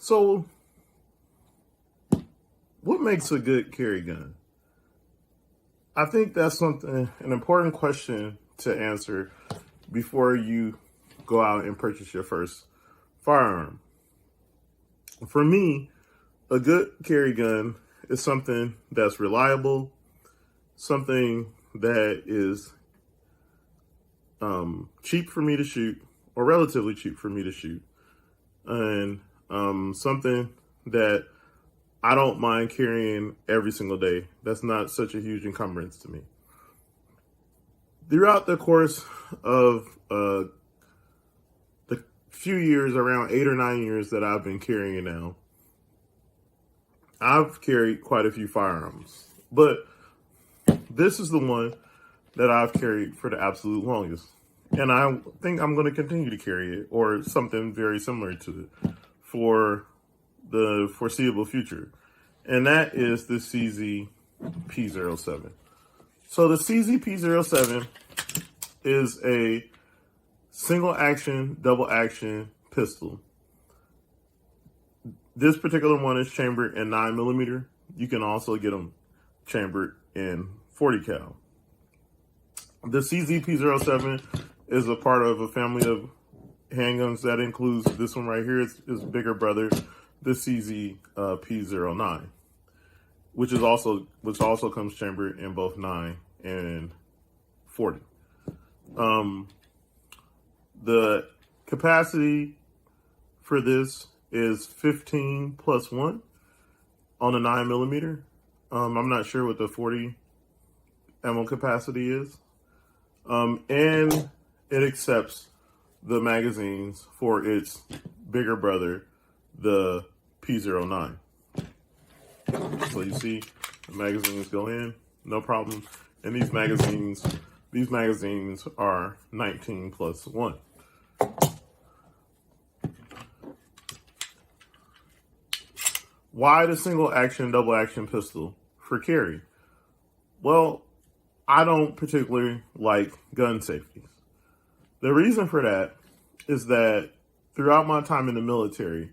So, what makes a good carry gun? I think that's an important question to answer before you go out and purchase your first firearm. For me, a good carry gun is something that's reliable, something that is cheap for me to shoot, or relatively cheap for me to shoot, and something that I don't mind carrying every single day. That's not such a huge encumbrance to me. Throughout the course of the few years, around 8 or 9 years that I've been carrying now, I've carried quite a few firearms, but this is the one that I've carried for the absolute longest. And I think I'm going to continue to carry it, or something very similar to it, for the foreseeable future. And that is the CZ P07. So the CZ P07 is a single action, double action pistol. This particular one is chambered in 9mm. You can also get them chambered in 40 cal. The CZ P07 is a part of a family of handguns that includes this one right here. It's bigger brother, the CZ P09, which also comes chambered in both 9 and 40. The capacity for this is 15 plus 1 on a 9mm. I'm not sure what the 40 ammo capacity is. And it accepts the magazines for its bigger brother, the P09. So you see the magazines go in, no problem. And these magazines are 19 plus 1. Why the single action, double action pistol for carry? Well, I don't particularly like gun safeties. The reason for that is that throughout my time in the military,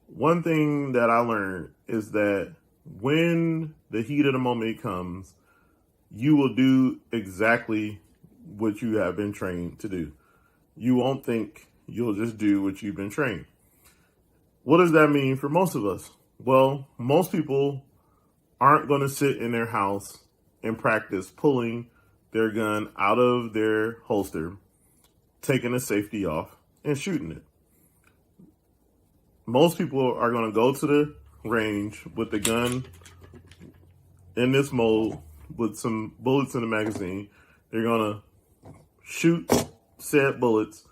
one thing that I learned is that when the heat of the moment comes, you will do exactly what you have been trained to do. You won't think, you'll just do what you've been trained. What does that mean for most of us? Well, most people aren't going to sit in their house and practice pulling their gun out of their holster, taking the safety off, and shooting it. Most people are going to go to the range with the gun in this mode with some bullets in the magazine. They're going to shoot said bullets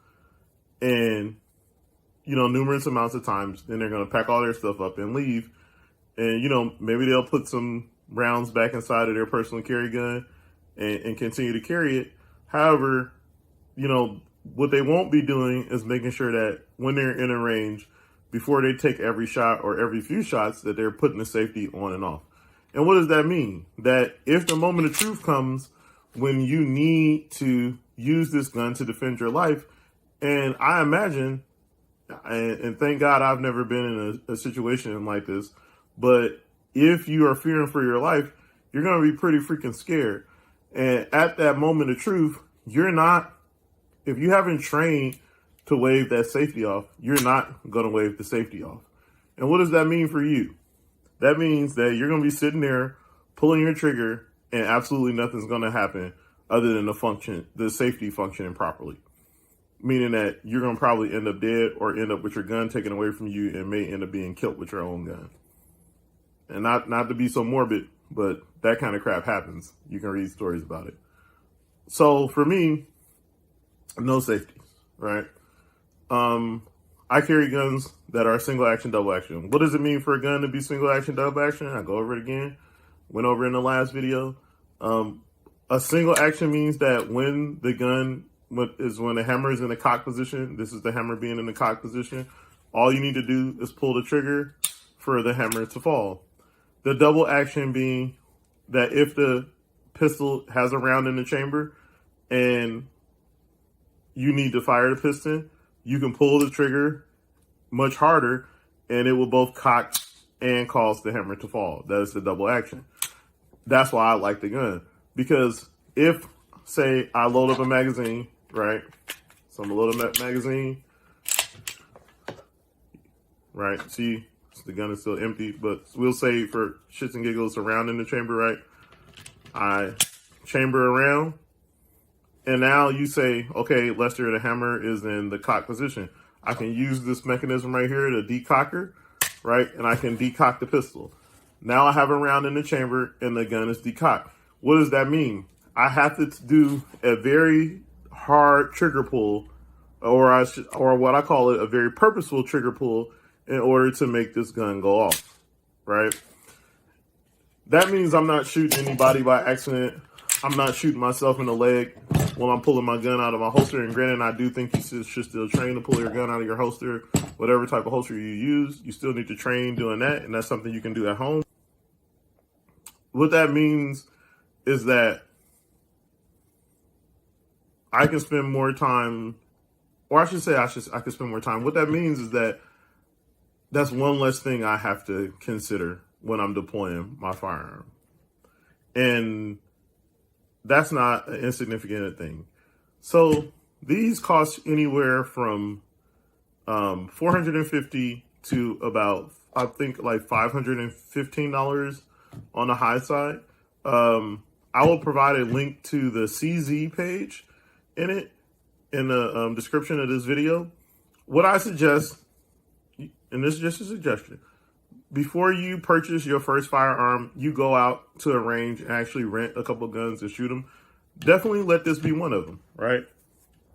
and, numerous amounts of times. Then they're going to pack all their stuff up and leave. And, maybe they'll put some rounds back inside of their personal carry gun and continue to carry it. However, what they won't be doing is making sure that when they're in a range, before they take every shot or every few shots, that they're putting the safety on and off. And what does that mean? That if the moment of truth comes when you need to use this gun to defend your life, and I imagine, and thank God I've never been in a situation like this, but if you are fearing for your life, you're going to be pretty freaking scared. And at that moment of truth, if you haven't trained to wave that safety off, you're not going to wave the safety off. And what does that mean for you? That means that you're going to be sitting there pulling your trigger and absolutely nothing's going to happen other than the safety functioning properly. Meaning that you're going to probably end up dead or end up with your gun taken away from you and may end up being killed with your own gun. And not to be so morbid, but that kind of crap happens. You can read stories about it. So for me, no safeties, right? I carry guns that are single action, double action. What does it mean for a gun to be single action, double action? I go over it again. Went over in the last video. A single action means that when the gun when the hammer is in the cock position, this is the hammer being in the cock position, all you need to do is pull the trigger for the hammer to fall. The double action being that if the pistol has a round in the chamber and you need to fire the piston, you can pull the trigger much harder and it will both cock and cause the hammer to fall. That is the double action. That's why I like the gun, because if, say, I load up a magazine, right? So I'm gonna load up a magazine, right? See, the gun is still empty, but we'll say for shits and giggles around in the chamber, right? I chamber around, and now you say, okay, Lester, the hammer is in the cock position. I can use this mechanism right here, the decocker, right? And I can decock the pistol. Now I have a round in the chamber and the gun is decocked. What does that mean? I have to do a very hard trigger pull, or what I call it, a very purposeful trigger pull, in order to make this gun go off, right? That means I'm not shooting anybody by accident. I'm not shooting myself in the leg when I'm pulling my gun out of my holster. And granted, I do think you should still train to pull your gun out of your holster, whatever type of holster you use. You still need to train doing that, and that's something you can do at home. What that means is that I can spend more time, or I should say I can spend more time. What that means is that that's one less thing I have to consider when I'm deploying my firearm. And that's not an insignificant thing. So these cost anywhere from $450 to about, I think, like $515 on the high side. I will provide a link to the CZ page in the description of this video. What I suggest, and this is just a suggestion, before you purchase your first firearm, you go out to a range and actually rent a couple guns and shoot them. Definitely let this be one of them, right?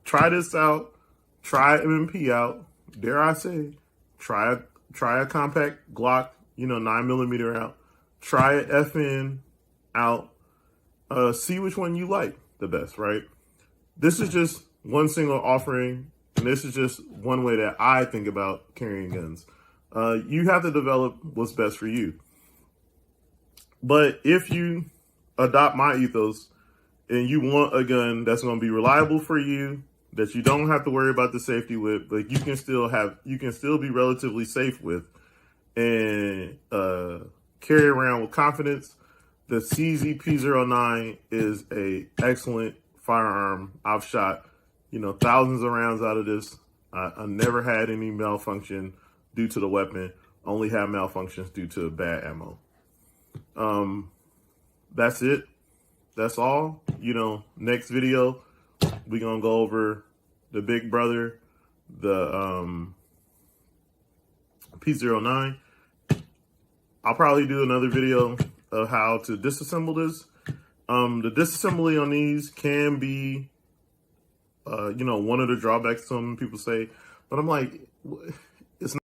Try this out. Try M&P out. Dare I say, try a compact Glock, 9mm out. Try an FN out. See which one you like the best, right? This is just one single offering, and this is just one way that I think about carrying guns. You have to develop what's best for you. But if you adopt my ethos and you want a gun that's going to be reliable for you, that you don't have to worry about the safety with, but you can still be relatively safe with, and carry around with confidence, the CZ-P09 is a excellent firearm. I've shot, thousands of rounds out of this. I never had any malfunction due to the weapon, only have malfunctions due to bad ammo. That's it. That's all. Next video, we're going to go over the big brother, the P09. I'll probably do another video of how to disassemble this. The disassembly on these can be, one of the drawbacks some people say, but I'm like,